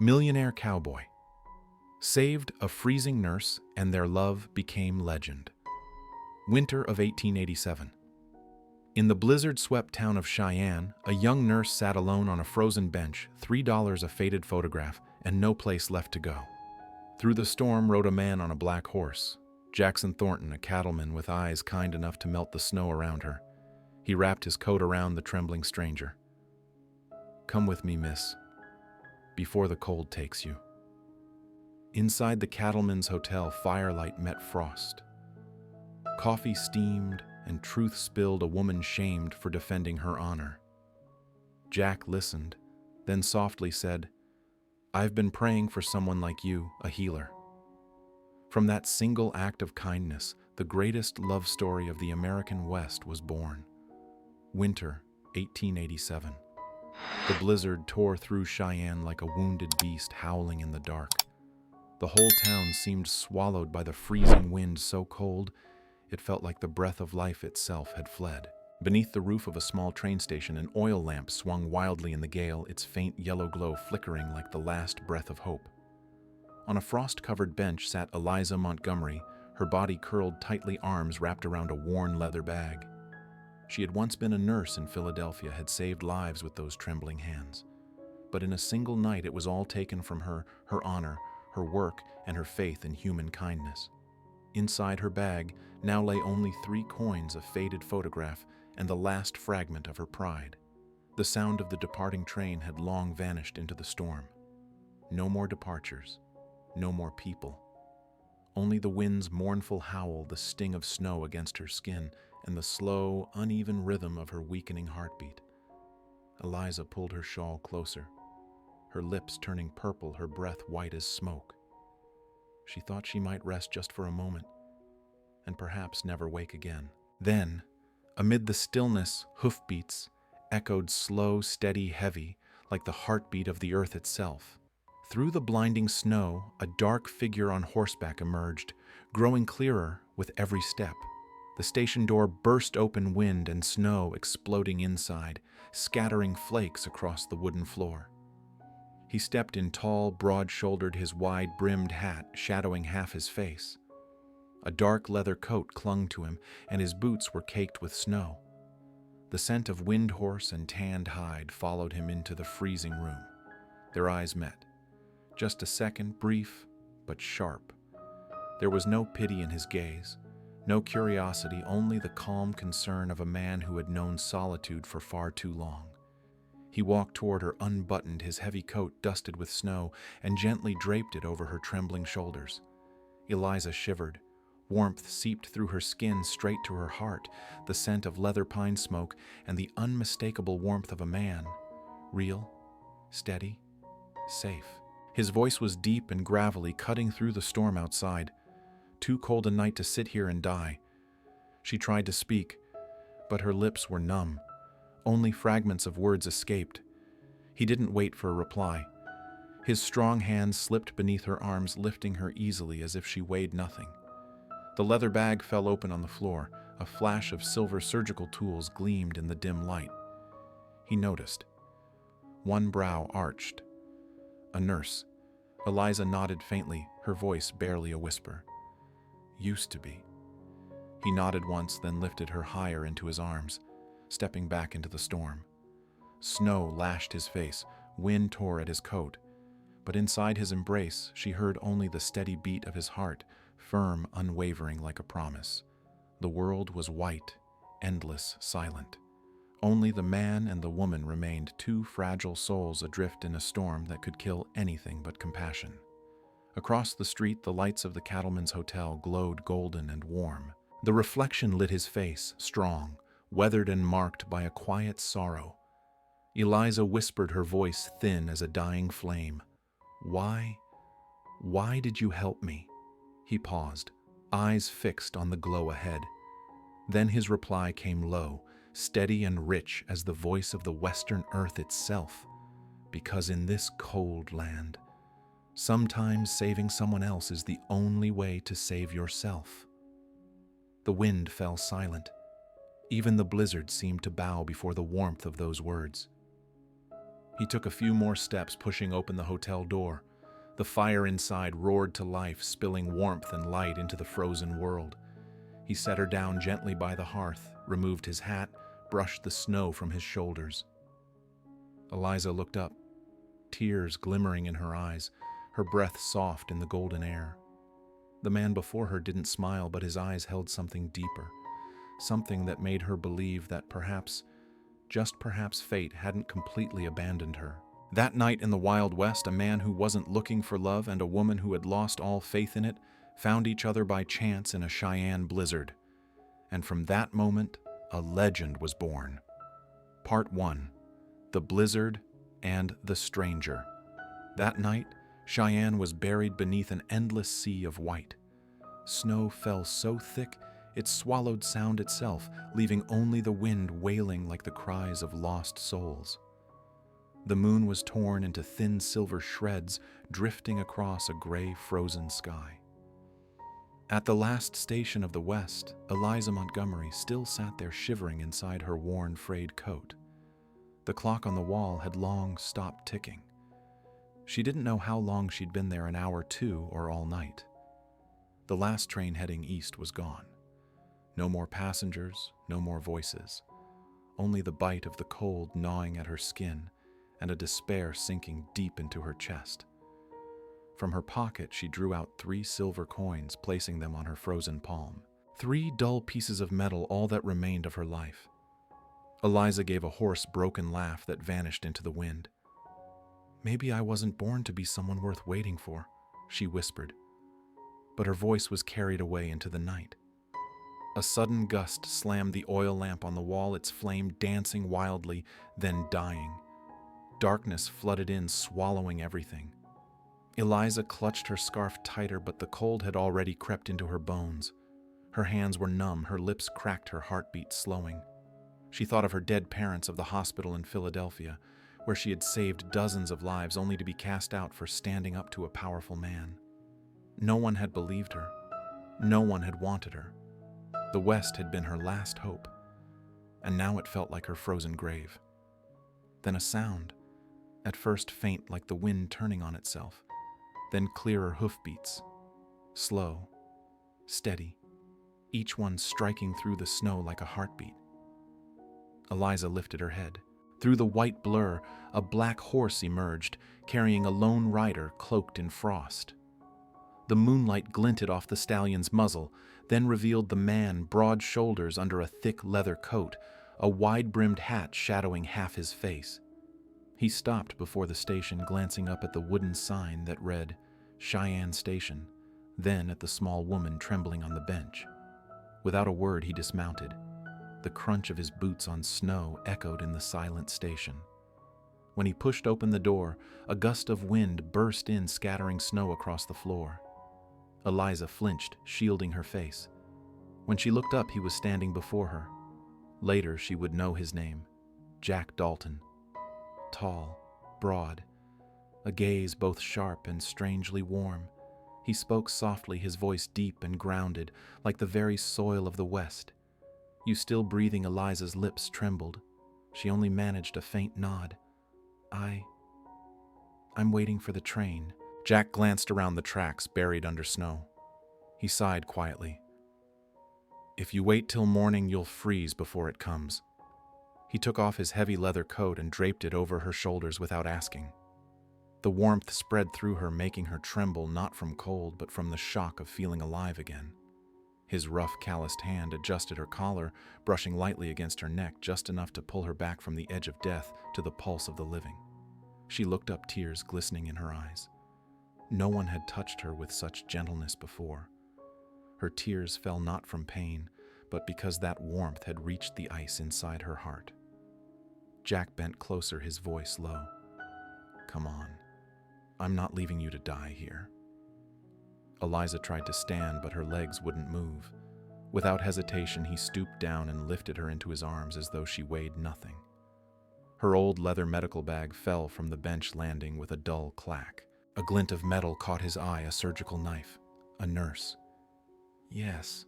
Millionaire Cowboy saved a freezing nurse and their love became legend. Winter of 1887. In the blizzard-swept town of Cheyenne, a young nurse sat alone on a frozen bench, $3 a faded photograph, and no place left to go. Through the storm rode a man on a black horse, Jackson Thornton, a cattleman with eyes kind enough to melt the snow around her. He wrapped his coat around the trembling stranger. "Come with me, miss, before the cold takes you." Inside the cattleman's hotel, Firelight met frost. Coffee steamed and truth spilled, a woman shamed for defending her honor. Jack listened, then softly said, "I've been praying for someone like you, a healer." From that single act of kindness, the greatest love story of the American West was born. Winter, 1887. The blizzard tore through Cheyenne like a wounded beast howling in the dark. The whole town seemed swallowed by the freezing wind, so cold it felt like the breath of life itself had fled. Beneath the roof of a small train station, an oil lamp swung wildly in the gale, its faint yellow glow flickering like the last breath of hope. On a frost-covered bench sat Eliza Montgomery, her body curled tightly, arms wrapped around a worn leather bag. She had once been a nurse in Philadelphia, had saved lives with those trembling hands. But in a single night it was all taken from her, her honor, her work, and her faith in human kindness. Inside her bag now lay only 3 coins, a faded photograph, and the last fragment of her pride. The sound of the departing train had long vanished into the storm. No more departures, no more people. Only the wind's mournful howl, the sting of snow against her skin, and the slow, uneven rhythm of her weakening heartbeat. Eliza pulled her shawl closer, her lips turning purple, her breath white as smoke. She thought she might rest just for a moment, and perhaps never wake again. Then, amid the stillness, hoofbeats echoed slow, steady, heavy, like the heartbeat of the earth itself. Through the blinding snow, a dark figure on horseback emerged, growing clearer with every step. The station door burst open, wind and snow exploding inside, scattering flakes across the wooden floor. He stepped in tall, broad-shouldered, his wide-brimmed hat shadowing half his face. A dark leather coat clung to him, and his boots were caked with snow. The scent of wind horse and tanned hide followed him into the freezing room. Their eyes met. Just a second, brief but sharp. There was no pity in his gaze, no curiosity, only the calm concern of a man who had known solitude for far too long. He walked toward her, unbuttoned, his heavy coat dusted with snow, and gently draped it over her trembling shoulders. Eliza shivered. Warmth seeped through her skin straight to her heart, the scent of leather pine smoke and the unmistakable warmth of a man. Real, steady, safe. His voice was deep and gravelly, cutting through the storm outside. "Too cold a night to sit here and die." She tried to speak, but her lips were numb. Only fragments of words escaped. He didn't wait for a reply. His strong hands slipped beneath her arms, lifting her easily as if she weighed nothing. The leather bag fell open on the floor. A flash of silver surgical tools gleamed in the dim light. He noticed. One brow arched. A nurse. Eliza nodded faintly, her voice barely a whisper. "Used to be." He nodded once, then lifted her higher into his arms, stepping back into the storm. Snow lashed his face, wind tore at his coat, but inside his embrace she heard only the steady beat of his heart, firm, unwavering like a promise. The world was white, endless, silent. Only the man and the woman remained, 2 fragile souls adrift in a storm that could kill anything but compassion. Across the street, the lights of the cattleman's hotel glowed golden and warm. The reflection lit his face, strong, weathered and marked by a quiet sorrow. Eliza whispered, her voice thin as a dying flame. Why did you help me?" He paused, eyes fixed on the glow ahead. Then his reply came low, steady and rich as the voice of the western earth itself. "Because in this cold land, sometimes saving someone else is the only way to save yourself." The wind fell silent. Even the blizzard seemed to bow before the warmth of those words. He took a few more steps, pushing open the hotel door. The fire inside roared to life, spilling warmth and light into the frozen world. He set her down gently by the hearth, removed his hat, brushed the snow from his shoulders. Eliza looked up, tears glimmering in her eyes, her breath soft in the golden air. The man before her didn't smile, but his eyes held something deeper, something that made her believe that perhaps, just perhaps, fate hadn't completely abandoned her. That night in the Wild West, a man who wasn't looking for love and a woman who had lost all faith in it found each other by chance in a Cheyenne blizzard. And from that moment, a legend was born. Part 1. The Blizzard and the Stranger. That night, Cheyenne was buried beneath an endless sea of white. Snow fell so thick it swallowed sound itself, leaving only the wind wailing like the cries of lost souls. The moon was torn into thin silver shreds, drifting across a gray, frozen sky. At the last station of the West, Eliza Montgomery still sat there shivering inside her worn, frayed coat. The clock on the wall had long stopped ticking. She didn't know how long she'd been there, an hour, 2, or all night. The last train heading east was gone. No more passengers, no more voices. Only the bite of the cold gnawing at her skin and a despair sinking deep into her chest. From her pocket, she drew out 3 silver coins, placing them on her frozen palm. 3 dull pieces of metal, all that remained of her life. Eliza gave a hoarse, broken laugh that vanished into the wind. "Maybe I wasn't born to be someone worth waiting for," she whispered. But her voice was carried away into the night. A sudden gust slammed the oil lamp on the wall, its flame dancing wildly, then dying. Darkness flooded in, swallowing everything. Eliza clutched her scarf tighter, but the cold had already crept into her bones. Her hands were numb, her lips cracked, her heartbeat slowing. She thought of her dead parents, of the hospital in Philadelphia, where she had saved dozens of lives only to be cast out for standing up to a powerful man. No one had believed her. No one had wanted her. The West had been her last hope, and now it felt like her frozen grave. Then a sound, at first faint like the wind turning on itself, then clearer hoofbeats, slow, steady, each one striking through the snow like a heartbeat. Eliza lifted her head. Through the white blur, a black horse emerged, carrying a lone rider cloaked in frost. The moonlight glinted off the stallion's muzzle, then revealed the man, broad shoulders under a thick leather coat, a wide-brimmed hat shadowing half his face. He stopped before the station, glancing up at the wooden sign that read, "Cheyenne Station," then at the small woman trembling on the bench. Without a word, he dismounted. The crunch of his boots on snow echoed in the silent station. When he pushed open the door, a gust of wind burst in, scattering snow across the floor. Eliza flinched, shielding her face. When she looked up, he was standing before her. Later, she would know his name, Jack Dalton. Tall, broad, a gaze both sharp and strangely warm. He spoke softly, his voice deep and grounded, like the very soil of the West. "You still breathing?" Eliza's lips trembled. She only managed a faint nod. I'm waiting for the train." Jack glanced around the tracks buried under snow. He sighed quietly. "If you wait till morning, you'll freeze before it comes." He took off his heavy leather coat and draped it over her shoulders without asking. The warmth spread through her, making her tremble, not from cold, but from the shock of feeling alive again. His rough, calloused hand adjusted her collar, brushing lightly against her neck, just enough to pull her back from the edge of death to the pulse of the living. She looked up, tears glistening in her eyes. No one had touched her with such gentleness before. Her tears fell not from pain, but because that warmth had reached the ice inside her heart. Jack bent closer, his voice low. "Come on. I'm not leaving you to die here." Eliza tried to stand, but her legs wouldn't move. Without hesitation, he stooped down and lifted her into his arms as though she weighed nothing. Her old leather medical bag fell from the bench landing with a dull clack. A glint of metal caught his eye, a surgical knife. A nurse. "Yes,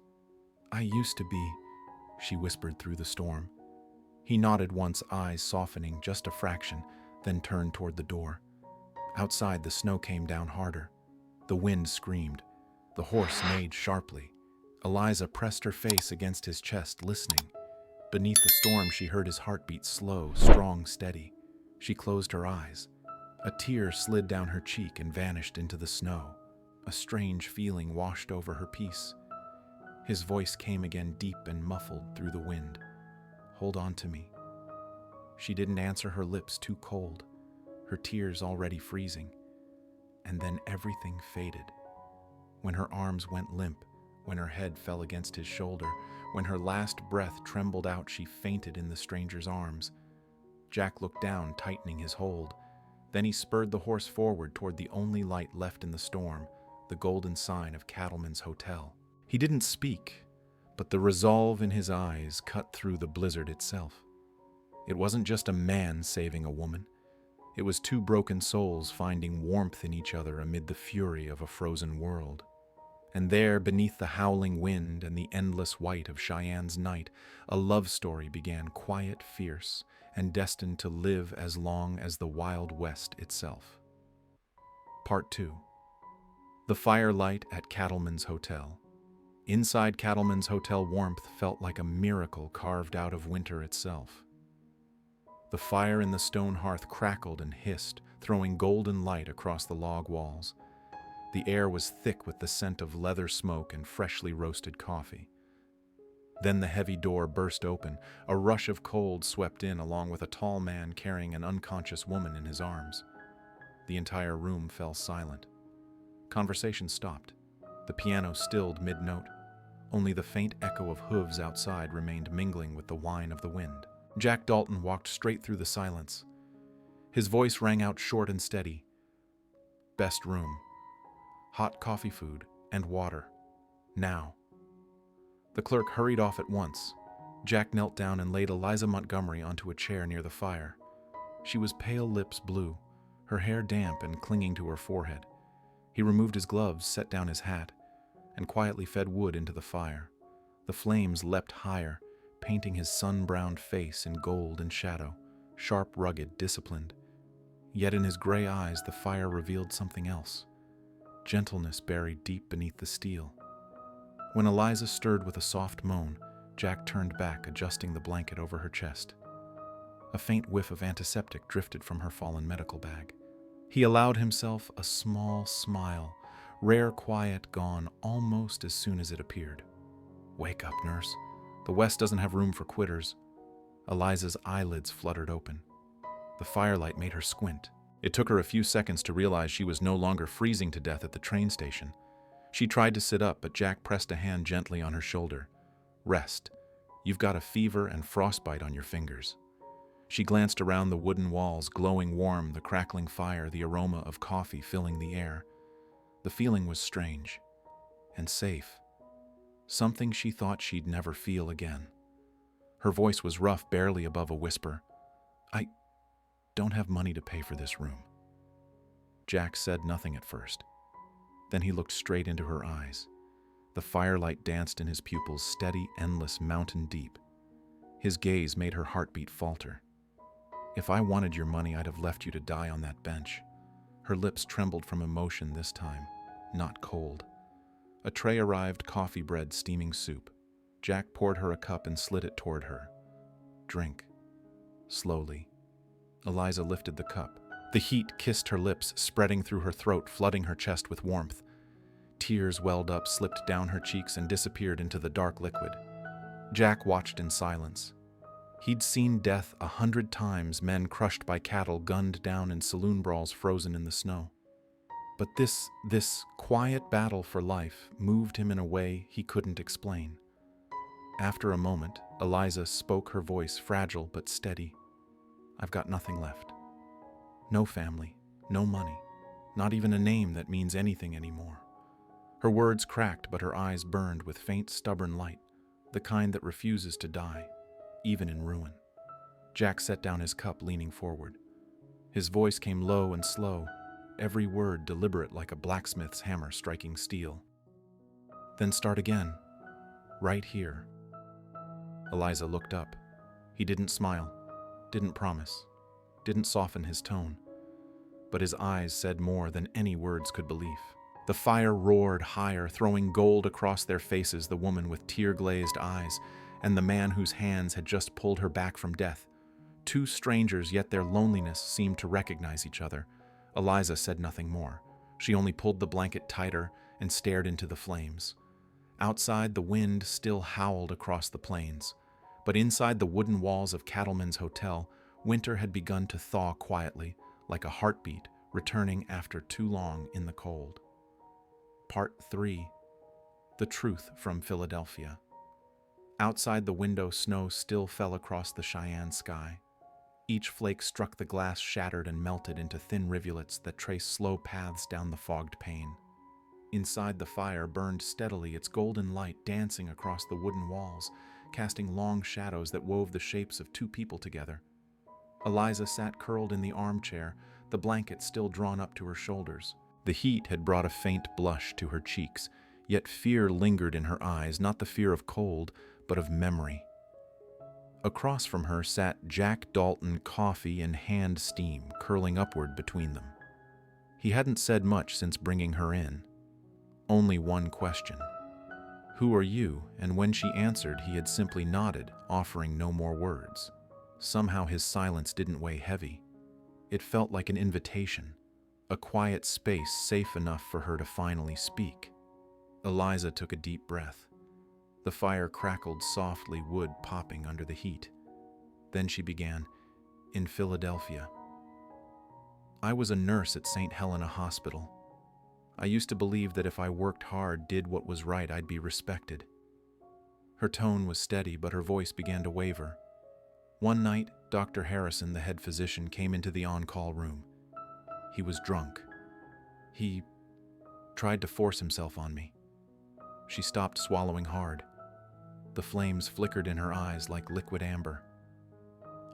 I used to be," she whispered through the storm. He nodded once, eyes softening just a fraction, then turned toward the door. Outside, the snow came down harder. The wind screamed. The horse neighed sharply. Eliza pressed her face against his chest, listening. Beneath the storm, she heard his heartbeat slow, strong, steady. She closed her eyes. A tear slid down her cheek and vanished into the snow. A strange feeling washed over her peace. His voice came again, deep and muffled through the wind. "Hold on to me." She didn't answer, her lips too cold, her tears already freezing. And then everything faded. When her arms went limp, when her head fell against his shoulder, when her last breath trembled out, she fainted in the stranger's arms. Jack looked down, tightening his hold. Then he spurred the horse forward toward the only light left in the storm, the golden sign of Cattleman's hotel. He didn't speak, but the resolve in his eyes cut through the blizzard itself. It wasn't just a man saving a woman. It was two broken souls finding warmth in each other amid the fury of a frozen world. And there, beneath the howling wind and the endless white of Cheyenne's night, a love story began, quiet, fierce, and destined to live as long as the Wild West itself. Part 2. The Firelight at Cattleman's Hotel. Inside Cattleman's hotel, warmth felt like a miracle carved out of winter itself. The fire in the stone hearth crackled and hissed, throwing golden light across the log walls. The air was thick with the scent of leather smoke and freshly roasted coffee. Then the heavy door burst open. A rush of cold swept in, along with a tall man carrying an unconscious woman in his arms. The entire room fell silent. Conversation stopped. The piano stilled mid-note. Only the faint echo of hooves outside remained mingling with the whine of the wind. Jack Dalton walked straight through the silence. His voice rang out short and steady. "Best room. Hot coffee, food, and water. Now." The clerk hurried off at once. Jack knelt down and laid Eliza Montgomery onto a chair near the fire. She was pale lips blue, her hair damp and clinging to her forehead. He removed his gloves, set down his hat, and quietly fed wood into the fire. The flames leapt higher, painting his sun-browned face in gold and shadow, sharp, rugged, disciplined. Yet in his gray eyes the fire revealed something else. Gentleness buried deep beneath the steel. When Eliza stirred with a soft moan, Jack turned back, adjusting the blanket over her chest. A faint whiff of antiseptic drifted from her fallen medical bag. He allowed himself a small smile, rare quiet gone almost as soon as it appeared. "Wake up, nurse. The West doesn't have room for quitters." Eliza's eyelids fluttered open. The firelight made her squint. It took her a few seconds to realize she was no longer freezing to death at the train station. She tried to sit up, but Jack pressed a hand gently on her shoulder. "Rest. You've got a fever and frostbite on your fingers." She glanced around the wooden walls, glowing warm, the crackling fire, the aroma of coffee filling the air. The feeling was strange and safe. Something she thought she'd never feel again. Her voice was rough, barely above a whisper. "I don't have money to pay for this room." Jack said nothing at first. Then he looked straight into her eyes. The firelight danced in his pupils, steady, endless, mountain deep. His gaze made her heartbeat falter. "If I wanted your money, I'd have left you to die on that bench." Her lips trembled from emotion this time, not cold. A tray arrived, coffee, bread, steaming soup. Jack poured her a cup and slid it toward her. "Drink." Slowly. Eliza lifted the cup. The heat kissed her lips, spreading through her throat, flooding her chest with warmth. Tears welled up, slipped down her cheeks, and disappeared into the dark liquid. Jack watched in silence. He'd seen death 100 times, men crushed by cattle, gunned down in saloon brawls, frozen in the snow. But this quiet battle for life moved him in a way he couldn't explain. After a moment, Eliza spoke, her voice fragile but steady. "I've got nothing left. No family, no money, not even a name that means anything anymore." Her words cracked, but her eyes burned with faint, stubborn light, the kind that refuses to die, even in ruin. Jack set down his cup, leaning forward. His voice came low and slow, every word deliberate like a blacksmith's hammer striking steel. "Then start again, right here." Eliza looked up. He didn't smile, didn't promise. didn't soften his tone, but his eyes said more than any words could believe. The fire roared higher, throwing gold across their faces, the woman with tear-glazed eyes and the man whose hands had just pulled her back from death. Two strangers, yet their loneliness seemed to recognize each other. Eliza said nothing more. She only pulled the blanket tighter and stared into the flames. Outside, the wind still howled across the plains, but inside the wooden walls of Cattleman's hotel, winter had begun to thaw quietly, like a heartbeat returning after too long in the cold. Part 3. The Truth from Philadelphia. Outside the window, snow still fell across the Cheyenne sky. Each flake struck the glass, shattered and melted into thin rivulets that traced slow paths down the fogged pane. Inside, the fire burned steadily, its golden light dancing across the wooden walls, casting long shadows that wove the shapes of two people together. Eliza sat curled in the armchair, the blanket still drawn up to her shoulders. The heat had brought a faint blush to her cheeks, yet fear lingered in her eyes, not the fear of cold, but of memory. Across from her sat Jack Dalton, coffee and hand steam curling upward between them. He hadn't said much since bringing her in. Only one question. "Who are you?" And when she answered, he had simply nodded, offering no more words. Somehow his silence didn't weigh heavy. It felt like an invitation, a quiet space safe enough for her to finally speak. Eliza took a deep breath. The fire crackled softly, wood popping under the heat. Then she began, "In Philadelphia. I was a nurse at St. Helena Hospital. I used to believe that if I worked hard, did what was right, I'd be respected." Her tone was steady, but her voice began to waver. One night, Dr. Harrison, the head physician, came into the on-call room. He was drunk. He tried to force himself on me. She stopped, swallowing hard. The flames flickered in her eyes like liquid amber.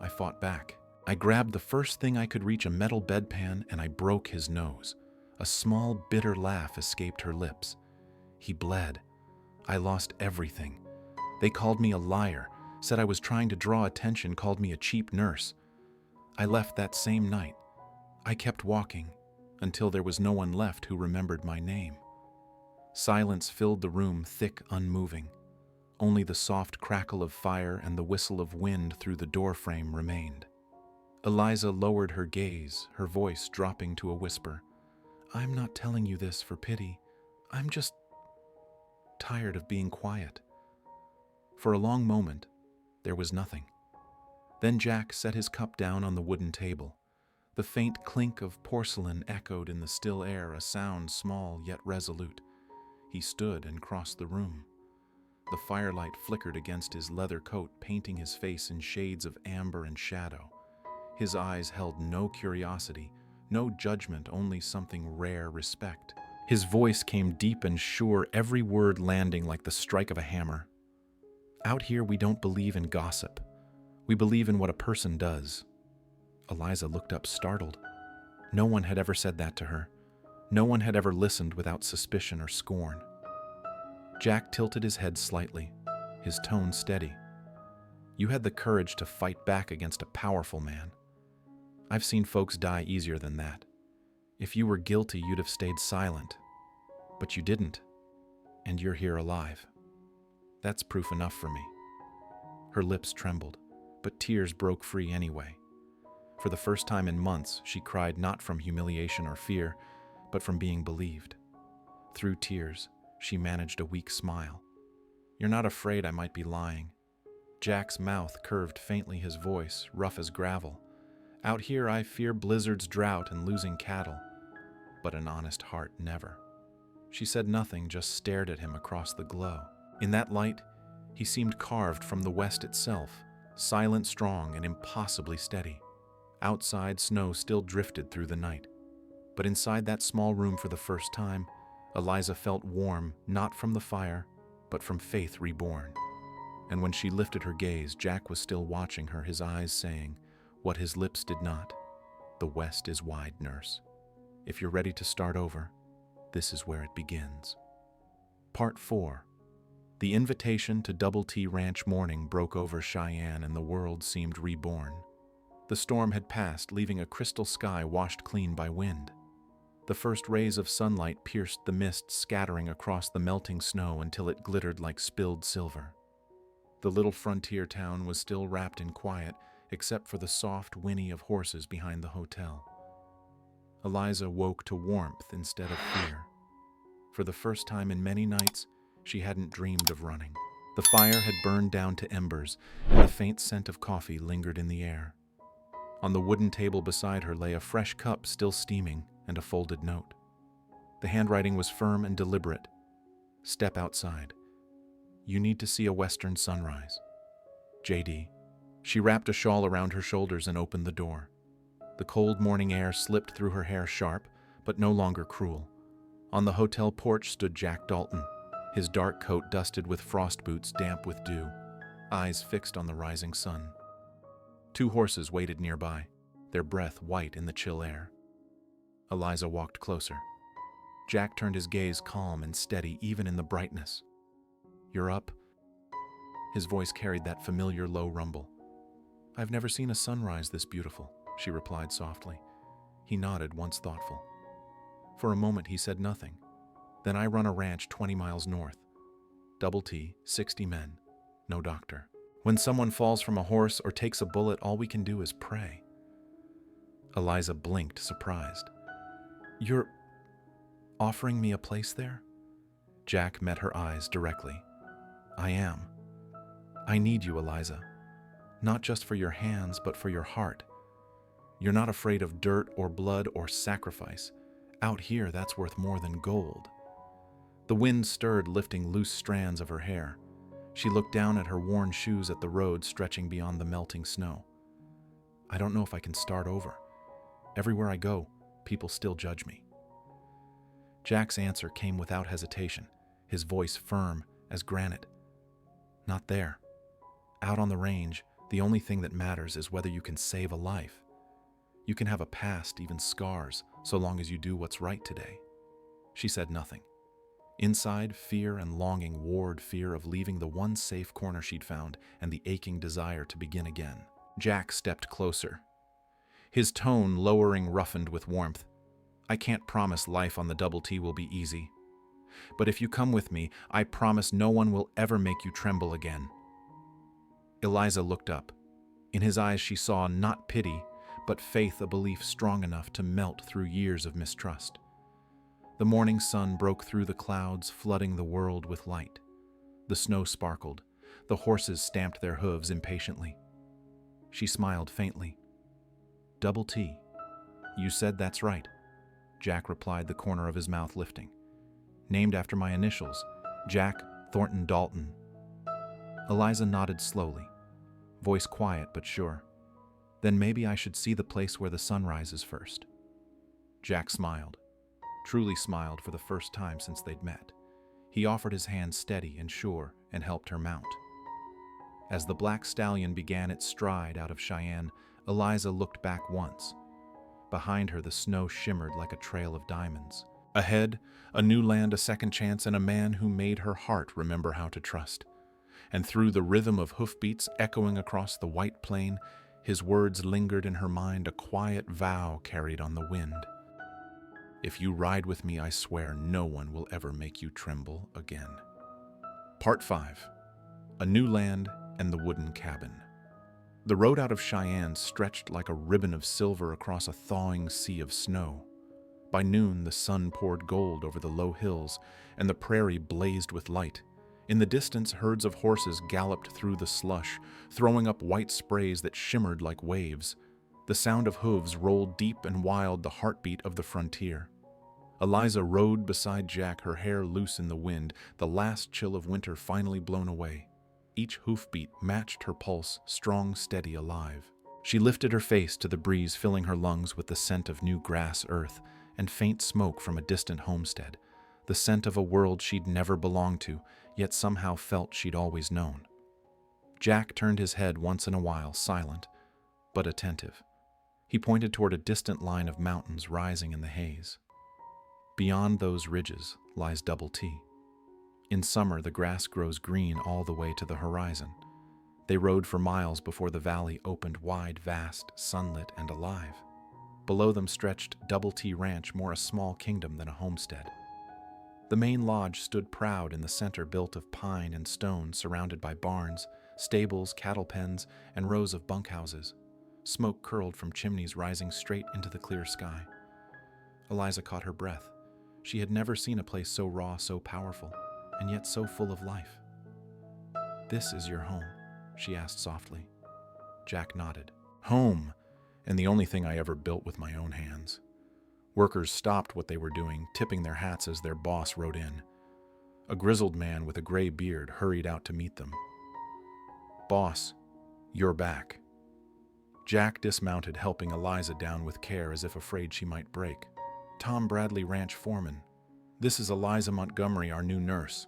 I fought back. I grabbed the first thing I could reach, a metal bedpan, and I broke his nose. A small, bitter laugh escaped her lips. He bled. I lost everything. They called me a liar, said I was trying to draw attention, called me a cheap nurse. I left that same night. I kept walking until there was no one left who remembered my name. Silence filled the room, thick, unmoving. Only the soft crackle of fire and the whistle of wind through the doorframe remained. Eliza lowered her gaze, her voice dropping to a whisper. "I'm not telling you this for pity. I'm just tired of being quiet." For a long moment, there was nothing. Then Jack set his cup down on the wooden table. The faint clink of porcelain echoed in the still air, a sound small yet resolute. He stood and crossed the room. The firelight flickered against his leather coat, painting his face in shades of amber and shadow. His eyes held no curiosity, no judgment, only something rare, respect. His voice came deep and sure, every word landing like the strike of a hammer. "Out here, we don't believe in gossip. We believe in what a person does." Eliza looked up, startled. No one had ever said that to her. No one had ever listened without suspicion or scorn. Jack tilted his head slightly, his tone steady. "You had the courage to fight back against a powerful man. I've seen folks die easier than that. If you were guilty, you'd have stayed silent. But you didn't, and you're here alive. That's proof enough for me." Her lips trembled, but tears broke free anyway. For the first time in months, she cried not from humiliation or fear, but from being believed. Through tears, she managed a weak smile. "You're not afraid I might be lying?" Jack's mouth curved faintly, his voice rough as gravel. "Out here, I fear blizzards, drought, and losing cattle, but an honest heart never." She said nothing, just stared at him across the glow. In that light, he seemed carved from the west itself, silent, strong, and impossibly steady. Outside, snow still drifted through the night. But inside that small room, for the first time, Eliza felt warm, not from the fire, but from faith reborn. And when she lifted her gaze, Jack was still watching her, his eyes saying what his lips did not. "The West is wide, nurse. If you're ready to start over, this is where it begins." Part 4. The invitation to Double T Ranch morning broke over Cheyenne, and the world seemed reborn. The storm had passed, leaving a crystal sky washed clean by wind. The first rays of sunlight pierced the mist, scattering across the melting snow until it glittered like spilled silver. The little frontier town was still wrapped in quiet, except for the soft whinny of horses behind the hotel. Eliza woke to warmth instead of fear. For the first time in many nights, she hadn't dreamed of running. The fire had burned down to embers, and the faint scent of coffee lingered in the air. On the wooden table beside her lay a fresh cup still steaming and a folded note. The handwriting was firm and deliberate. Step outside. You need to see a western sunrise. J.D. She wrapped a shawl around her shoulders and opened the door. The cold morning air slipped through her hair, sharp, but no longer cruel. On the hotel porch stood Jack Dalton, his dark coat dusted with frost boots damp with dew, eyes fixed on the rising sun. 2 horses waited nearby, their breath white in the chill air. Eliza walked closer. Jack turned his gaze calm and steady even in the brightness. You're up? His voice carried that familiar low rumble. I've never seen a sunrise this beautiful, she replied softly. He nodded, once thoughtful. For a moment he said nothing. Then I run a ranch 20 miles north. Double T, 60 men, no doctor. When someone falls from a horse or takes a bullet, all we can do is pray. Eliza blinked, surprised. You're offering me a place there? Jack met her eyes directly. I am. I need you, Eliza. Not just for your hands, but for your heart. You're not afraid of dirt or blood or sacrifice. Out here, that's worth more than gold. The wind stirred, lifting loose strands of her hair. She looked down at her worn shoes at the road stretching beyond the melting snow. I don't know if I can start over. Everywhere I go, people still judge me. Jack's answer came without hesitation, his voice firm as granite. Not there. Out on the range, the only thing that matters is whether you can save a life. You can have a past, even scars, so long as you do what's right today. She said nothing. Inside, fear and longing warred, fear of leaving the one safe corner she'd found and the aching desire to begin again. Jack stepped closer. His tone lowering, roughened with warmth. I can't promise life on the Double T will be easy. But if you come with me, I promise no one will ever make you tremble again. Eliza looked up. In his eyes she saw not pity, but faith, a belief strong enough to melt through years of mistrust. The morning sun broke through the clouds, flooding the world with light. The snow sparkled. The horses stamped their hooves impatiently. She smiled faintly. Double T. You said that's right, Jack replied, the corner of his mouth lifting. Named after my initials, Jack Thornton Dalton. Eliza nodded slowly, voice quiet but sure. Then maybe I should see the place where the sun rises first. Jack smiled, truly smiled for the first time since they'd met. He offered his hand steady and sure and helped her mount. As the black stallion began its stride out of Cheyenne, Eliza looked back once. Behind her, the snow shimmered like a trail of diamonds. Ahead, a new land, a second chance, and a man who made her heart remember how to trust. And through the rhythm of hoofbeats echoing across the white plain, his words lingered in her mind, a quiet vow carried on the wind. If you ride with me, I swear no one will ever make you tremble again. Part 5. A New Land and the Wooden Cabin. The road out of Cheyenne stretched like a ribbon of silver across a thawing sea of snow. By noon, the sun poured gold over the low hills, and the prairie blazed with light. In the distance, herds of horses galloped through the slush, throwing up white sprays that shimmered like waves. The sound of hooves rolled deep and wild, the heartbeat of the frontier. Eliza rode beside Jack, her hair loose in the wind, the last chill of winter finally blown away. Each hoofbeat matched her pulse, strong, steady, alive. She lifted her face to the breeze, filling her lungs with the scent of new grass, earth, and faint smoke from a distant homestead, the scent of a world she'd never belonged to, yet somehow felt she'd always known. Jack turned his head once in a while, silent, but attentive. He pointed toward a distant line of mountains rising in the haze. Beyond those ridges lies Double T. In summer, the grass grows green all the way to the horizon. They rode for miles before the valley opened wide, vast, sunlit, and alive. Below them stretched Double T Ranch, more a small kingdom than a homestead. The main lodge stood proud in the center, built of pine and stone, surrounded by barns, stables, cattle pens, and rows of bunkhouses. Smoke curled from chimneys rising straight into the clear sky. Eliza caught her breath. She had never seen a place so raw, so powerful, and yet so full of life. "This is your home?" she asked softly. Jack nodded. "Home, and the only thing I ever built with my own hands." Workers stopped what they were doing, tipping their hats as their boss rode in. A grizzled man with a gray beard hurried out to meet them. "Boss, you're back." Jack dismounted, helping Eliza down with care as if afraid she might break. "Tom Bradley, ranch foreman. This is Eliza Montgomery, our new nurse."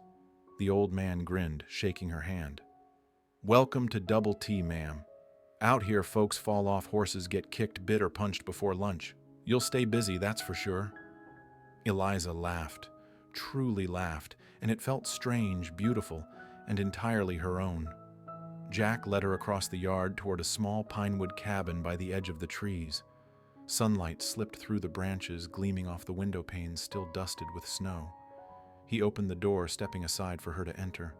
The old man grinned, shaking her hand. "Welcome to Double T, ma'am. Out here, folks fall off horses, get kicked, bit, or punched before lunch. You'll stay busy, that's for sure." Eliza laughed, truly laughed, and it felt strange, beautiful, and entirely her own. Jack led her across the yard toward a small pinewood cabin by the edge of the trees. Sunlight slipped through the branches, gleaming off the window panes still dusted with snow. He opened the door, stepping aside for her to enter.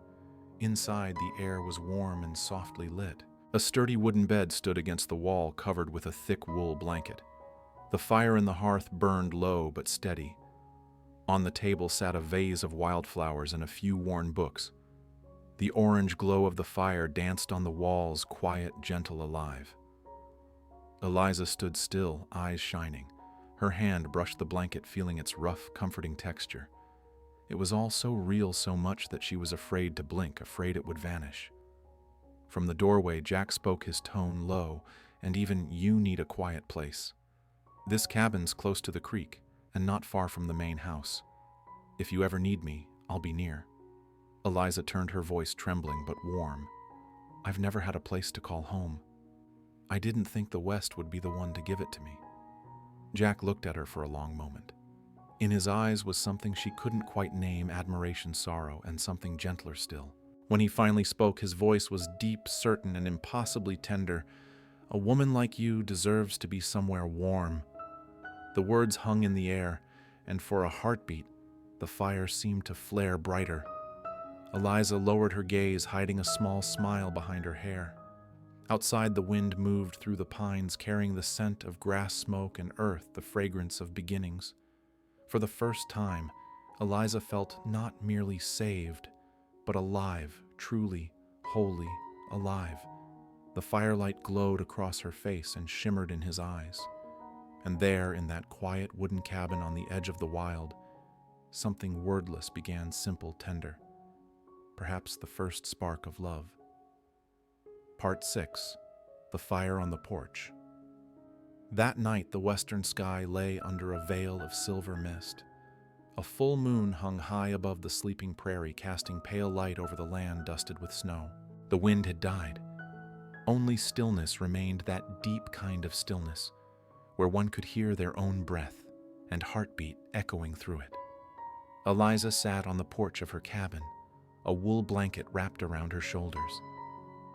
Inside, the air was warm and softly lit. A sturdy wooden bed stood against the wall, covered with a thick wool blanket. The fire in the hearth burned low but steady. On the table sat a vase of wildflowers and a few worn books. The orange glow of the fire danced on the walls, quiet, gentle, alive. Eliza stood still, eyes shining. Her hand brushed the blanket, feeling its rough, comforting texture. It was all so real, so much that she was afraid to blink, afraid it would vanish. From the doorway, Jack spoke, his tone low, and even "You need a quiet place. This cabin's close to the creek, and not far from the main house. If you ever need me, I'll be near." Eliza turned, her voice trembling but warm. "I've never had a place to call home. I didn't think the West would be the one to give it to me." Jack looked at her for a long moment. In his eyes was something she couldn't quite name, admiration, sorrow, and something gentler still. When he finally spoke, his voice was deep, certain, and impossibly tender. "A woman like you deserves to be somewhere warm." The words hung in the air, and for a heartbeat, the fire seemed to flare brighter. Eliza lowered her gaze, hiding a small smile behind her hair. Outside, the wind moved through the pines, carrying the scent of grass smoke and earth, the fragrance of beginnings. For the first time, Eliza felt not merely saved, but alive, truly, wholly alive. The firelight glowed across her face and shimmered in his eyes. And there, in that quiet wooden cabin on the edge of the wild, something wordless began, simple, tender. Perhaps the first spark of love. Part 6. The Fire on the Porch. That night, the western sky lay under a veil of silver mist. A full moon hung high above the sleeping prairie, casting pale light over the land dusted with snow. The wind had died. Only stillness remained, that deep kind of stillness, where one could hear their own breath and heartbeat echoing through it. Eliza sat on the porch of her cabin, a wool blanket wrapped around her shoulders.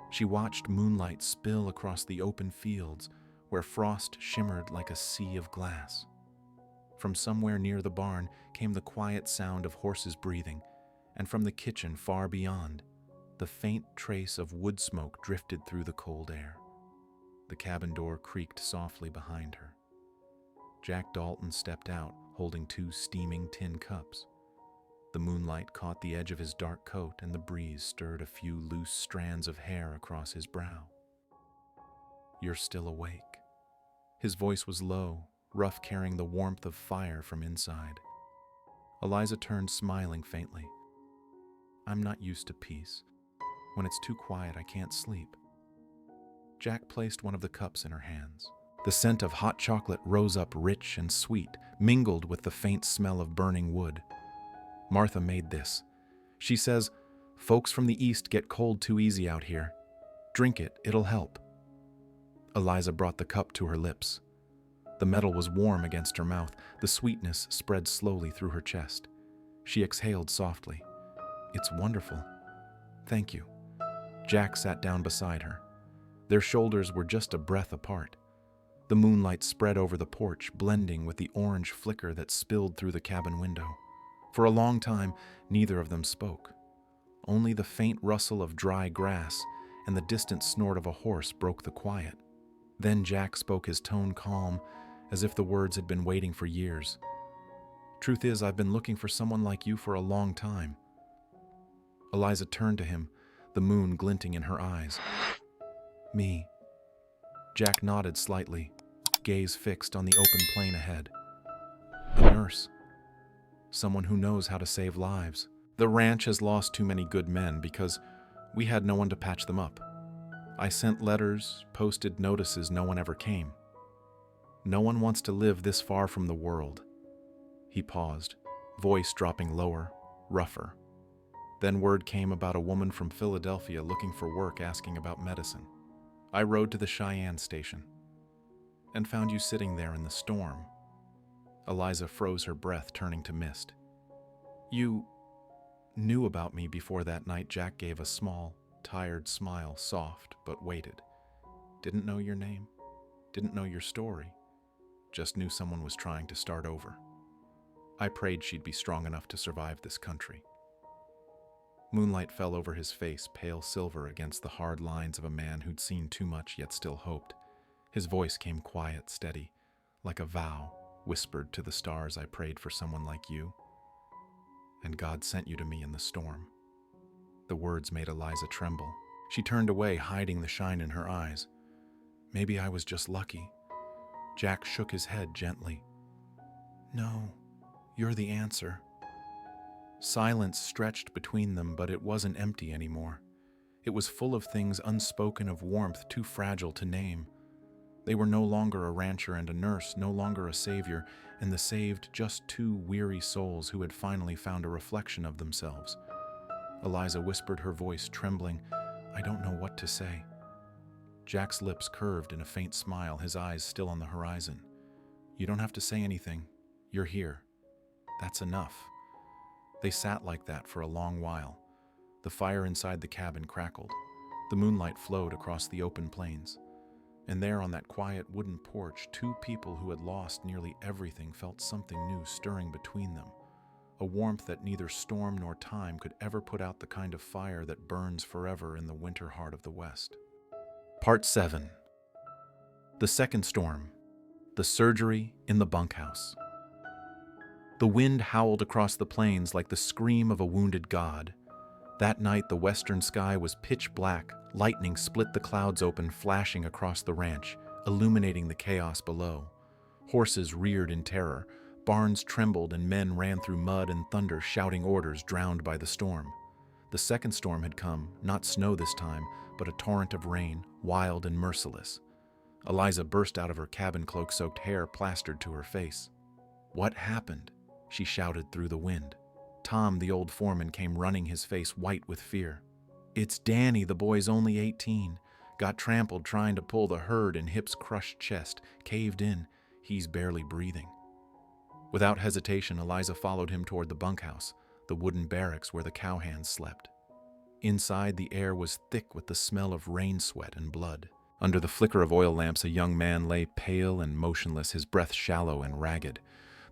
She watched moonlight spill across the open fields where frost shimmered like a sea of glass. From somewhere near the barn came the quiet sound of horses breathing, and from the kitchen far beyond, the faint trace of wood smoke drifted through the cold air. The cabin door creaked softly behind her. Jack Dalton stepped out, holding 2 steaming tin cups. The moonlight caught the edge of his dark coat, and the breeze stirred a few loose strands of hair across his brow. "You're still awake." His voice was low, rough, carrying the warmth of fire from inside. Eliza turned, smiling faintly. "I'm not used to peace. When it's too quiet, I can't sleep." Jack placed one of the cups in her hands. The scent of hot chocolate rose up rich and sweet, mingled with the faint smell of burning wood. "Martha made this. She says, folks from the east get cold too easy out here. Drink it, it'll help." Eliza brought the cup to her lips. The metal was warm against her mouth. The sweetness spread slowly through her chest. She exhaled softly. "It's wonderful. Thank you." Jack sat down beside her. Their shoulders were just a breath apart. The moonlight spread over the porch, blending with the orange flicker that spilled through the cabin window. For a long time, neither of them spoke. Only the faint rustle of dry grass and the distant snort of a horse broke the quiet. Then Jack spoke, his tone calm, as if the words had been waiting for years. "Truth is, I've been looking for someone like you for a long time." Eliza turned to him, the moon glinting in her eyes. "Me." Jack nodded slightly, gaze fixed on the open plain ahead. "A nurse. Someone who knows how to save lives. The ranch has lost too many good men because we had no one to patch them up. I sent letters, posted notices, no one ever came. No one wants to live this far from the world." He paused, voice dropping lower, rougher. Then word came about a woman from Philadelphia looking for work, asking about medicine. I rode to the Cheyenne station and found you sitting there in the storm. Eliza froze her breath, turning to mist. "You knew about me before that night." Jack gave a small, tired smile, soft but weighted. "Didn't know your name, didn't know your story, just knew someone was trying to start over. I prayed she'd be strong enough to survive this country." Moonlight fell over his face, pale silver against the hard lines of a man who'd seen too much yet still hoped. His voice came quiet, steady, like a vow whispered to the stars. "I prayed for someone like you, and God sent you to me in the storm." The words made Eliza tremble. She turned away, hiding the shine in her eyes. "Maybe I was just lucky." Jack shook his head gently. "No, you're the answer." Silence stretched between them, but it wasn't empty anymore. It was full of things unspoken, of warmth too fragile to name. They were no longer a rancher and a nurse, no longer a savior, and the saved just two weary souls who had finally found a reflection of themselves. Eliza whispered, her voice trembling, "I don't know what to say." Jack's lips curved in a faint smile, his eyes still on the horizon. "You don't have to say anything. You're here. That's enough." They sat like that for a long while. The fire inside the cabin crackled. The moonlight flowed across the open plains. And there on that quiet wooden porch, two people who had lost nearly everything felt something new stirring between them. A warmth that neither storm nor time could ever put out, the kind of fire that burns forever in the winter heart of the West. Part 7. The second storm. The surgery in the bunkhouse. The wind howled across the plains like the scream of a wounded god. That night, the western sky was pitch black. Lightning split the clouds open, flashing across the ranch, illuminating the chaos below. Horses reared in terror. Barns trembled and men ran through mud and thunder, shouting orders, drowned by the storm. The second storm had come, not snow this time, but a torrent of rain, wild and merciless. Eliza burst out of her cabin, cloak-soaked hair plastered to her face. "What happened?" she shouted through the wind. Tom, the old foreman, came running, his face white with fear. "It's Danny, the boy's only 18. Got trampled trying to pull the herd and Hip's crushed chest caved in. He's barely breathing." Without hesitation, Eliza followed him toward the bunkhouse, the wooden barracks where the cowhands slept. Inside, the air was thick with the smell of rain sweat and blood. Under the flicker of oil lamps, a young man lay pale and motionless, his breath shallow and ragged.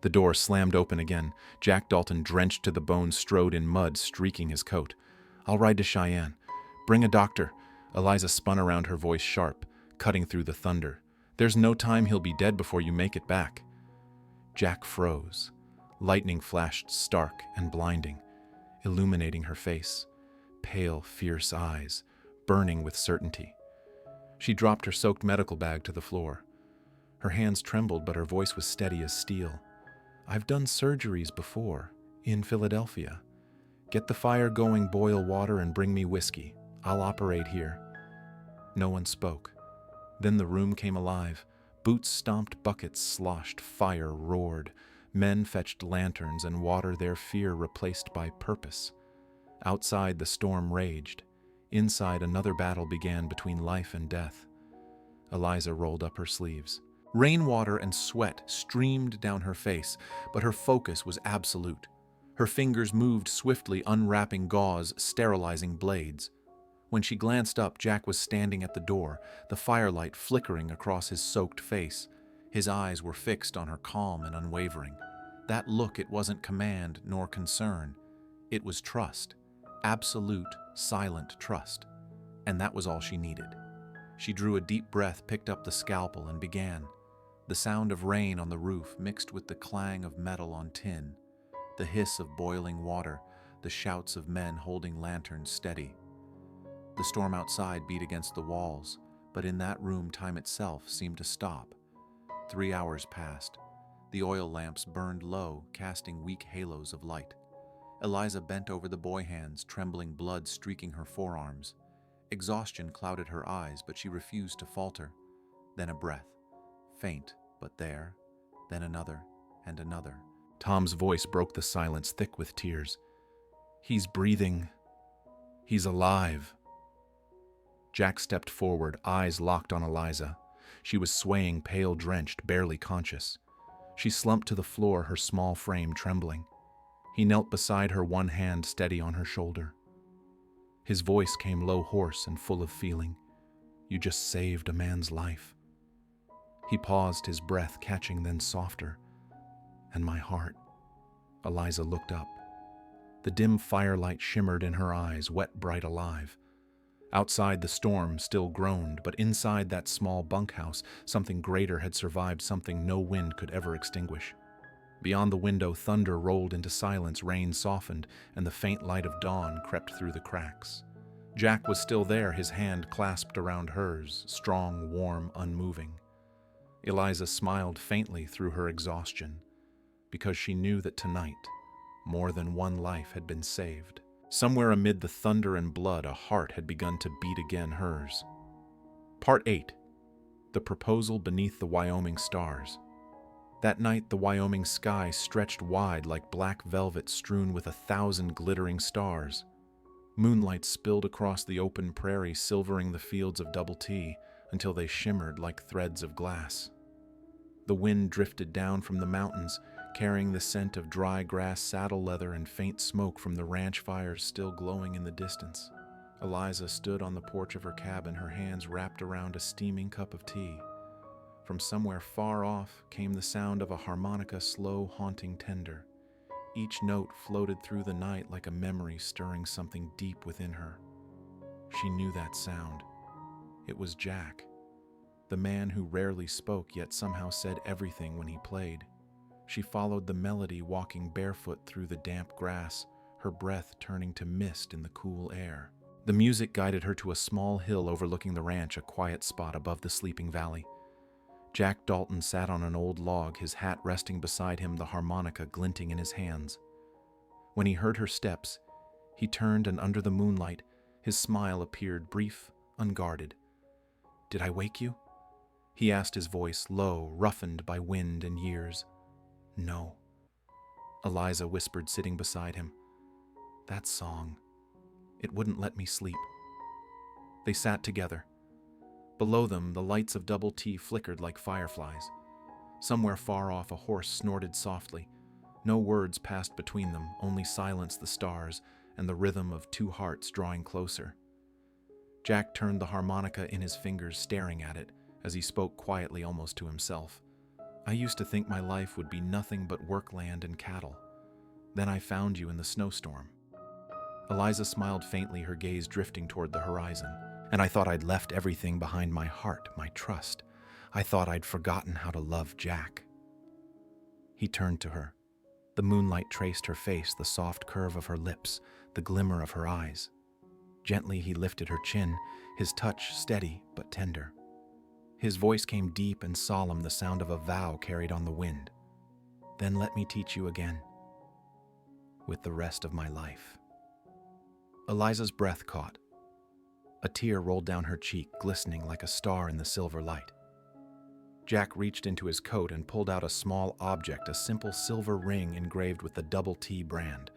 The door slammed open again. Jack Dalton, drenched to the bone, strode in mud, streaking his coat. "I'll ride to Cheyenne. Bring a doctor." Eliza spun around, her voice sharp, cutting through the thunder. "There's no time. He'll be dead before you make it back." Jack froze. Lightning flashed stark and blinding, illuminating her face. Pale, fierce eyes, burning with certainty. She dropped her soaked medical bag to the floor. Her hands trembled, but her voice was steady as steel. "I've done surgeries before, in Philadelphia. Get the fire going, boil water, and bring me whiskey. I'll operate here." No one spoke. Then the room came alive. Boots stomped, buckets sloshed, fire roared. Men fetched lanterns and water, their fear replaced by purpose. Outside, the storm raged. Inside, another battle began between life and death. Eliza rolled up her sleeves. Rainwater and sweat streamed down her face, but her focus was absolute. Her fingers moved swiftly, unwrapping gauze, sterilizing blades. When she glanced up, Jack was standing at the door, the firelight flickering across his soaked face. His eyes were fixed on her, calm and unwavering. That look, it wasn't command nor concern. It was trust. Absolute, silent trust. And that was all she needed. She drew a deep breath, picked up the scalpel, and began. The sound of rain on the roof mixed with the clang of metal on tin, the hiss of boiling water, the shouts of men holding lanterns steady. The storm outside beat against the walls, but in that room time itself seemed to stop. 3 hours passed. The oil lamps burned low, casting weak halos of light. Eliza bent over the boy hands, trembling, blood streaking her forearms. Exhaustion clouded her eyes, but she refused to falter. Then a breath, faint but there, then another and another. Tom's voice broke the silence, thick with tears. "He's breathing. He's alive." Jack stepped forward, eyes locked on Eliza. She was swaying, pale, drenched, barely conscious. She slumped to the floor, her small frame trembling. He knelt beside her, one hand steady on her shoulder. His voice came low, hoarse, and full of feeling. "You just saved a man's life." He paused, his breath catching, then softer. "And my heart." Eliza looked up. The dim firelight shimmered in her eyes, wet, bright, alive. Outside, the storm still groaned, but inside that small bunkhouse, something greater had survived, something no wind could ever extinguish. Beyond the window, thunder rolled into silence, rain softened, and the faint light of dawn crept through the cracks. Jack was still there, his hand clasped around hers, strong, warm, unmoving. Eliza smiled faintly through her exhaustion, because she knew that tonight, more than one life had been saved. Somewhere amid the thunder and blood, a heart had begun to beat again, hers. Part 8. The Proposal Beneath the Wyoming Stars. That night, the Wyoming sky stretched wide like black velvet strewn with 1,000 glittering stars. Moonlight spilled across the open prairie, silvering the fields of Double T until they shimmered like threads of glass. The wind drifted down from the mountains, carrying the scent of dry grass, saddle leather, and faint smoke from the ranch fires still glowing in the distance. Eliza stood on the porch of her cabin, her hands wrapped around a steaming cup of tea. From somewhere far off came the sound of a harmonica, slow, haunting, tender. Each note floated through the night like a memory stirring something deep within her. She knew that sound. It was Jack, the man who rarely spoke yet somehow said everything when he played. She followed the melody, walking barefoot through the damp grass, her breath turning to mist in the cool air. The music guided her to a small hill overlooking the ranch, a quiet spot above the sleeping valley. Jack Dalton sat on an old log, his hat resting beside him, the harmonica glinting in his hands. When he heard her steps, he turned, and under the moonlight, his smile appeared, brief, unguarded. "Did I wake you?" he asked, his voice low, roughened by wind and years. "No," Eliza whispered, sitting beside him. "That song, it wouldn't let me sleep." They sat together. Below them, the lights of Double T flickered like fireflies. Somewhere far off, a horse snorted softly. No words passed between them, only silence, the stars, and the rhythm of two hearts drawing closer. Jack turned the harmonica in his fingers, staring at it, as he spoke quietly, almost to himself. "I used to think my life would be nothing but workland and cattle. Then I found you in the snowstorm." Eliza smiled faintly, her gaze drifting toward the horizon. "And I thought I'd left everything behind, my heart, my trust. I thought I'd forgotten how to love Jack." He turned to her. The moonlight traced her face, the soft curve of her lips, the glimmer of her eyes. Gently he lifted her chin, his touch steady but tender. His voice came deep and solemn, the sound of a vow carried on the wind. "Then let me teach you again. With the rest of my life." Eliza's breath caught. A tear rolled down her cheek, glistening like a star in the silver light. Jack reached into his coat and pulled out a small object, a simple silver ring engraved with the Double T brand.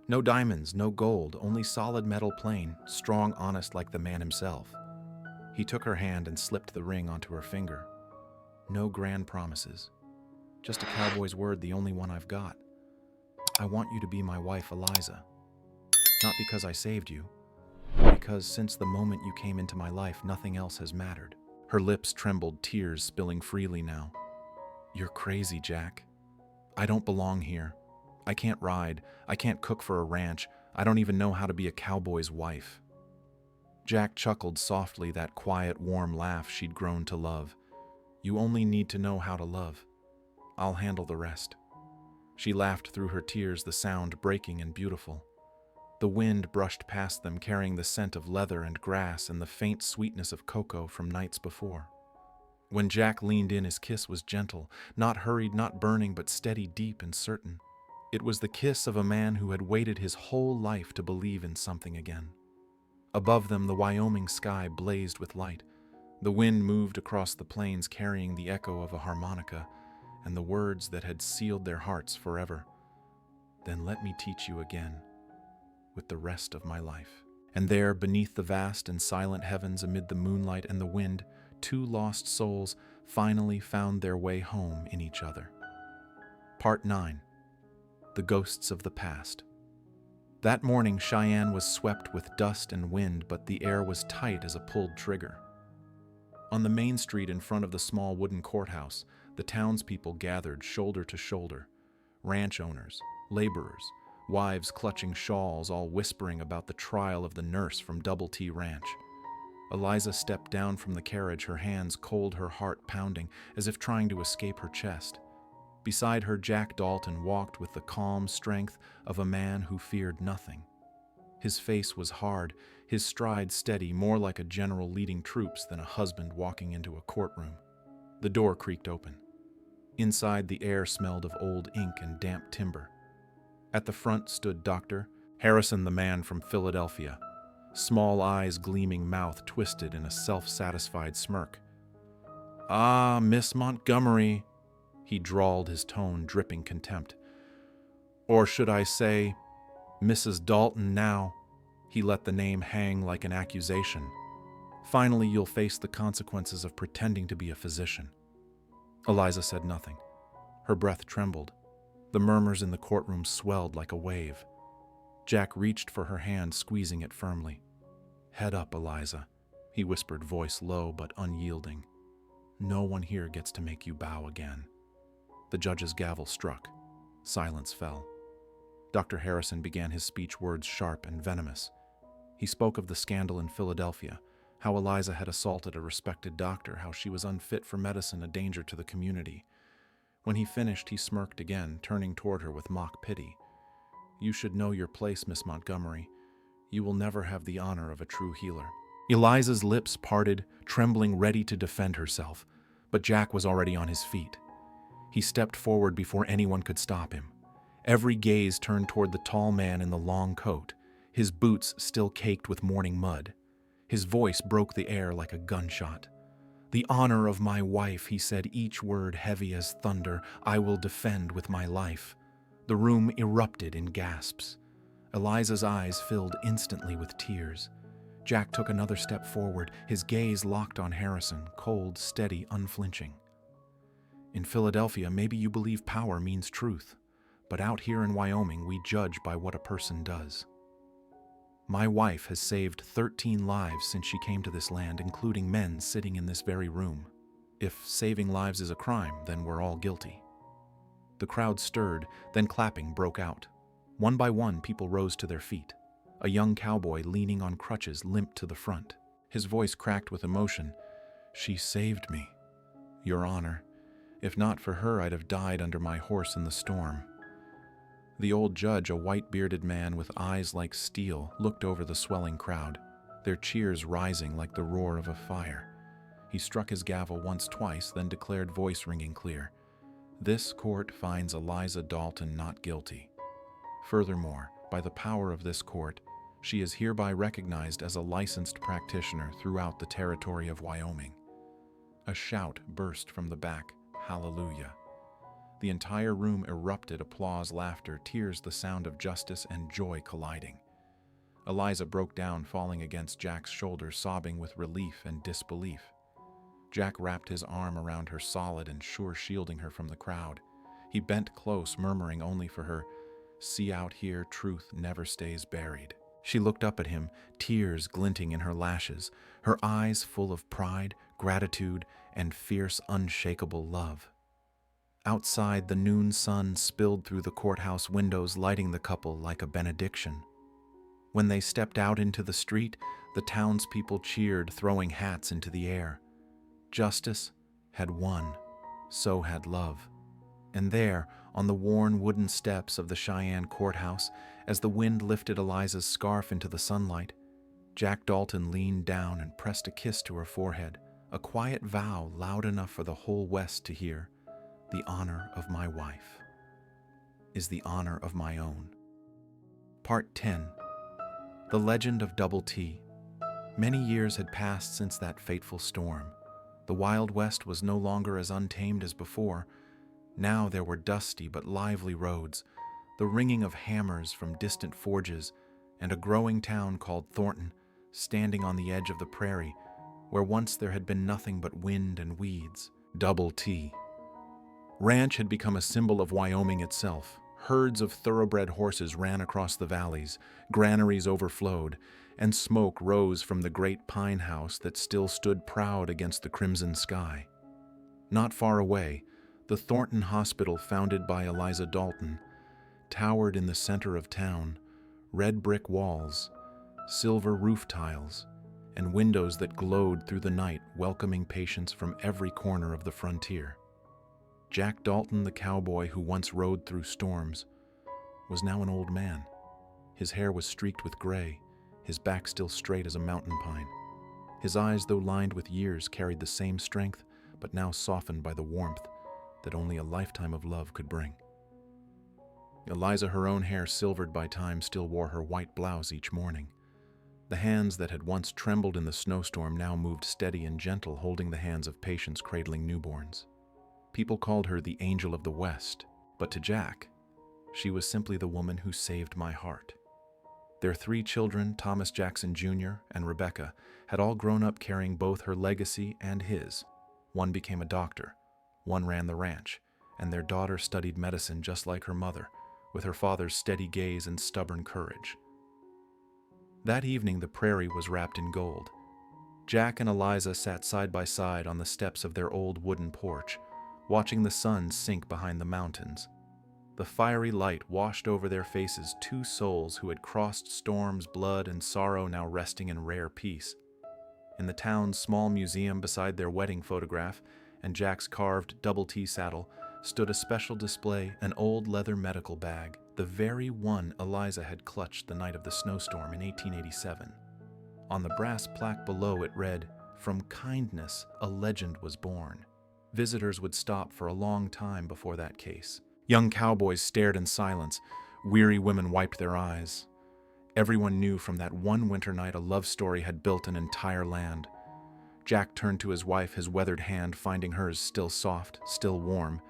No diamonds, no gold, only solid metal plain, strong, honest like the man himself. He took her hand and slipped the ring onto her finger. "No grand promises. Just a cowboy's word, the only one I've got. I want you to be my wife, Eliza. Not because I saved you, but because since the moment you came into my life, nothing else has mattered." Her lips trembled, tears spilling freely now. "You're crazy, Jack. I don't belong here. I can't ride. I can't cook for a ranch. I don't even know how to be a cowboy's wife." Jack chuckled softly, that quiet, warm laugh she'd grown to love. "You only need to know how to love. I'll handle the rest." She laughed through her tears, the sound breaking and beautiful. The wind brushed past them, carrying the scent of leather and grass and the faint sweetness of cocoa from nights before. When Jack leaned in, his kiss was gentle, not hurried, not burning, but steady, deep, and certain. It was the kiss of a man who had waited his whole life to believe in something again. Above them, the Wyoming sky blazed with light. The wind moved across the plains, carrying the echo of a harmonica and the words that had sealed their hearts forever. "Then let me teach you again, with the rest of my life." And there, beneath the vast and silent heavens, amid the moonlight and the wind, two lost souls finally found their way home in each other. Part 9. The Ghosts of the Past. That morning, Cheyenne was swept with dust and wind, but the air was tight as a pulled trigger. On the main street in front of the small wooden courthouse, the townspeople gathered shoulder to shoulder. Ranch owners, laborers, wives clutching shawls, all whispering about the trial of the nurse from Double T Ranch. Eliza stepped down from the carriage, her hands cold, her heart pounding, as if trying to escape her chest. Beside her, Jack Dalton walked with the calm strength of a man who feared nothing. His face was hard, his stride steady, more like a general leading troops than a husband walking into a courtroom. The door creaked open. Inside, the air smelled of old ink and damp timber. At the front stood Dr. Harrison, the man from Philadelphia, small eyes gleaming, mouth twisted in a self-satisfied smirk. "Ah, Miss Montgomery," he drawled, his tone dripping contempt. "Or should I say, Mrs. Dalton now?" He let the name hang like an accusation. "Finally, you'll face the consequences of pretending to be a physician." Eliza said nothing. Her breath trembled. The murmurs in the courtroom swelled like a wave. Jack reached for her hand, squeezing it firmly. "Head up, Eliza," he whispered, voice low but unyielding. "No one here gets to make you bow again." The judge's gavel struck. Silence fell. Dr. Harrison began his speech, words sharp and venomous. He spoke of the scandal in Philadelphia, how Eliza had assaulted a respected doctor, how she was unfit for medicine, a danger to the community. When he finished, he smirked again, turning toward her with mock pity. "You should know your place, Miss Montgomery. You will never have the honor of a true healer." Eliza's lips parted, trembling, ready to defend herself, but Jack was already on his feet. He stepped forward before anyone could stop him. Every gaze turned toward the tall man in the long coat, his boots still caked with morning mud. His voice broke the air like a gunshot. "The honor of my wife," he said, each word heavy as thunder, "I will defend with my life." The room erupted in gasps. Eliza's eyes filled instantly with tears. Jack took another step forward, his gaze locked on Harrison, cold, steady, unflinching. "In Philadelphia, maybe you believe power means truth, but out here in Wyoming, we judge by what a person does. My wife has saved 13 lives since she came to this land, including men sitting in this very room. If saving lives is a crime, then we're all guilty." The crowd stirred, then clapping broke out. One by one, people rose to their feet. A young cowboy leaning on crutches limped to the front. His voice cracked with emotion. "She saved me, Your Honor. If not for her, I'd have died under my horse in the storm." The old judge, a white-bearded man with eyes like steel, looked over the swelling crowd, their cheers rising like the roar of a fire. He struck his gavel once, twice, then declared, voice ringing clear, "This court finds Eliza Dalton not guilty. Furthermore, by the power of this court, she is hereby recognized as a licensed practitioner throughout the territory of Wyoming." A shout burst from the back, "Hallelujah." The entire room erupted, applause, laughter, tears, the sound of justice and joy colliding. Eliza broke down, falling against Jack's shoulder, sobbing with relief and disbelief. Jack wrapped his arm around her, solid and sure, shielding her from the crowd. He bent close, murmuring only for her, "See out here, truth never stays buried." She looked up at him, tears glinting in her lashes, her eyes full of pride, gratitude, and fierce, unshakable love. Outside, the noon sun spilled through the courthouse windows, lighting the couple like a benediction. When they stepped out into the street, the townspeople cheered, throwing hats into the air. Justice had won, so had love. And there, on the worn wooden steps of the Cheyenne courthouse, as the wind lifted Eliza's scarf into the sunlight, Jack Dalton leaned down and pressed a kiss to her forehead, a quiet vow loud enough for the whole West to hear. The honor of my wife is the honor of my own. Part 10. The Legend of Double T. Many years had passed since that fateful storm. The Wild West was no longer as untamed as before. Now there were dusty but lively roads, the ringing of hammers from distant forges, and a growing town called Thornton, standing on the edge of the prairie, where once there had been nothing but wind and weeds. Double T. Ranch had become a symbol of Wyoming itself. Herds of thoroughbred horses ran across the valleys, granaries overflowed, and smoke rose from the great pine house that still stood proud against the crimson sky. Not far away, the Thornton Hospital, founded by Eliza Dalton, towered in the center of town, red brick walls, silver roof tiles, and windows that glowed through the night, welcoming patients from every corner of the frontier. Jack Dalton, the cowboy who once rode through storms, was now an old man. His hair was streaked with gray, his back still straight as a mountain pine. His eyes, though lined with years, carried the same strength, but now softened by the warmth that only a lifetime of love could bring. Eliza, her own hair silvered by time, still wore her white blouse each morning. The hands that had once trembled in the snowstorm now moved steady and gentle, holding the hands of patients cradling newborns. People called her the Angel of the West, but to Jack, she was simply the woman who saved my heart. Their 3 children, Thomas Jackson Jr. and Rebecca, had all grown up carrying both her legacy and his. One became a doctor, one ran the ranch, and their daughter studied medicine just like her mother, with her father's steady gaze and stubborn courage. That evening, the prairie was wrapped in gold. Jack and Eliza sat side by side on the steps of their old wooden porch, watching the sun sink behind the mountains. The fiery light washed over their faces, 2 souls who had crossed storms, blood, and sorrow, now resting in rare peace. In the town's small museum beside their wedding photograph and Jack's carved double T saddle stood a special display, an old leather medical bag, the very one Eliza had clutched the night of the snowstorm in 1887. On the brass plaque below it read, "From kindness, a legend was born." Visitors would stop for a long time before that case. Young cowboys stared in silence. Weary women wiped their eyes. Everyone knew from that one winter night a love story had built an entire land. Jack turned to his wife, his weathered hand finding hers still soft, still warm.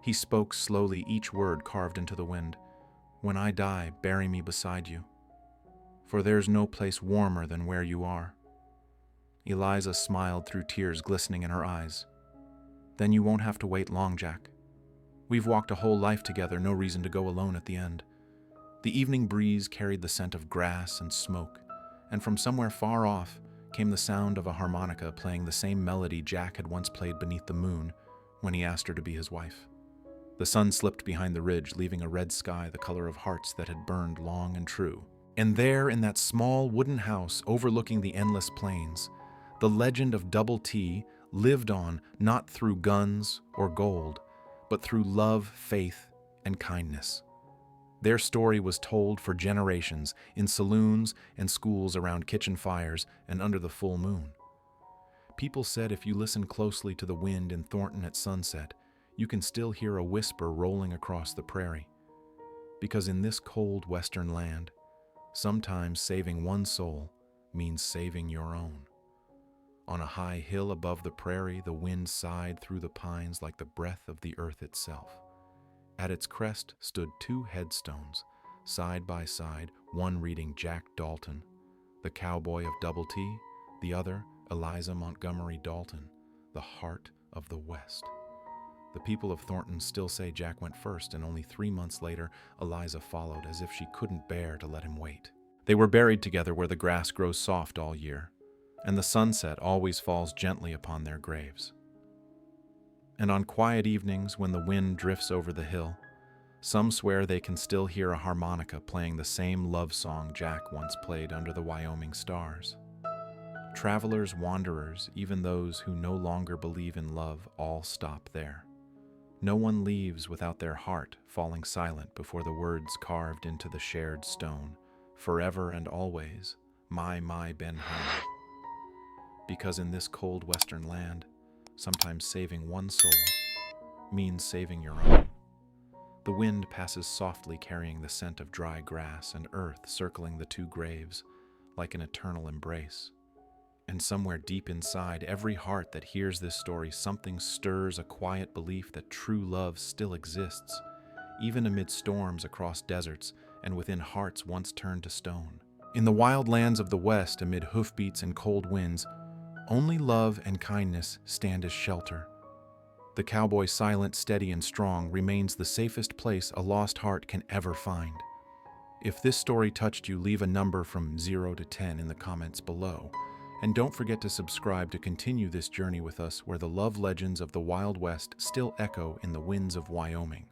He spoke slowly, each word carved into the wind. "When I die, bury me beside you, for there's no place warmer than where you are." Eliza smiled through tears glistening in her eyes. "Then you won't have to wait long, Jack. We've walked a whole life together, no reason to go alone at the end." The evening breeze carried the scent of grass and smoke, and from somewhere far off came the sound of a harmonica playing the same melody Jack had once played beneath the moon when he asked her to be his wife. The sun slipped behind the ridge, leaving a red sky the color of hearts that had burned long and true. And there, in that small wooden house overlooking the endless plains, the legend of Double T lived on, not through guns or gold, but through love, faith, and kindness. Their story was told for generations in saloons and schools, around kitchen fires, and under the full moon. People said if you listen closely to the wind in Thornton at sunset, you can still hear a whisper rolling across the prairie. Because in this cold western land, sometimes saving one soul means saving your own. On a high hill above the prairie, the wind sighed through the pines like the breath of the earth itself. At its crest stood 2 headstones, side by side, one reading Jack Dalton, the cowboy of Double T, the other Eliza Montgomery Dalton, the heart of the West. The people of Thornton still say Jack went first, and only 3 months later, Eliza followed, as if she couldn't bear to let him wait. They were buried together where the grass grows soft all year, and the sunset always falls gently upon their graves. And on quiet evenings when the wind drifts over the hill, some swear they can still hear a harmonica playing the same love song Jack once played under the Wyoming stars. Travelers, wanderers, even those who no longer believe in love, all stop there. No one leaves without their heart falling silent before the words carved into the shared stone, forever and always, my Ben Hur. Because in this cold western land, sometimes saving one soul means saving your own. The wind passes softly, carrying the scent of dry grass and earth circling the two graves like an eternal embrace. And somewhere deep inside every heart that hears this story, something stirs, a quiet belief that true love still exists, even amid storms across deserts and within hearts once turned to stone. In the wild lands of the West, amid hoofbeats and cold winds, only love and kindness stand as shelter. The cowboy, silent, steady, and strong, remains the safest place a lost heart can ever find. If this story touched you, leave a number from 0 to 10 in the comments below. And don't forget to subscribe to continue this journey with us where the love legends of the Wild West still echo in the winds of Wyoming.